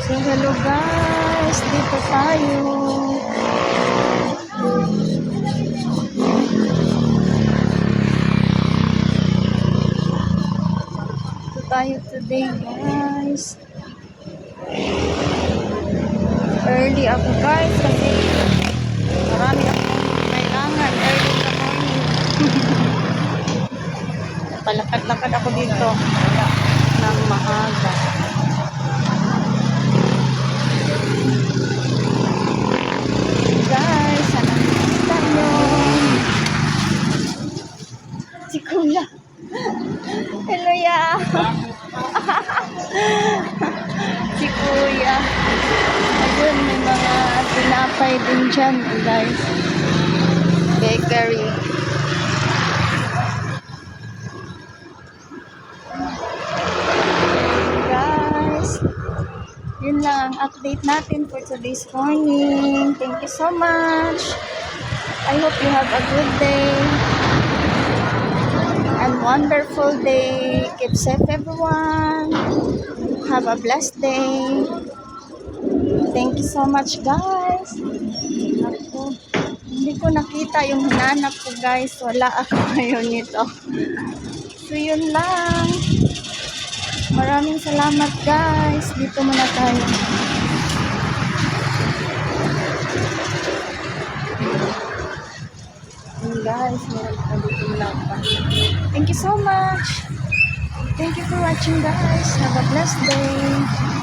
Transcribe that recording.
So hello guys, dito tayo. Dito tayo today guys. Early ako guys kasi marami akong kailangan early in the morning. Palakad-lakad ako dito ng maaga. Guys, sana nakita nyo si Kuya. Hello ya. Si Kuya. Ayun, may mga tinapay din dyan guys. Bakery. Guys, yun lang ang update natin for today's morning. Thank you so much. I hope you have a good day and wonderful day. Keep safe everyone. Have a blessed day. Thank you so much guys. Ako, hindi ko nakita yung hinanap ko guys. Wala ako ngayon nito. So yun lang. Maraming salamat guys. Dito muna tayo. And guys, meron pa dito muna pa. Thank you so much. Thank you for watching guys. Have a blessed day.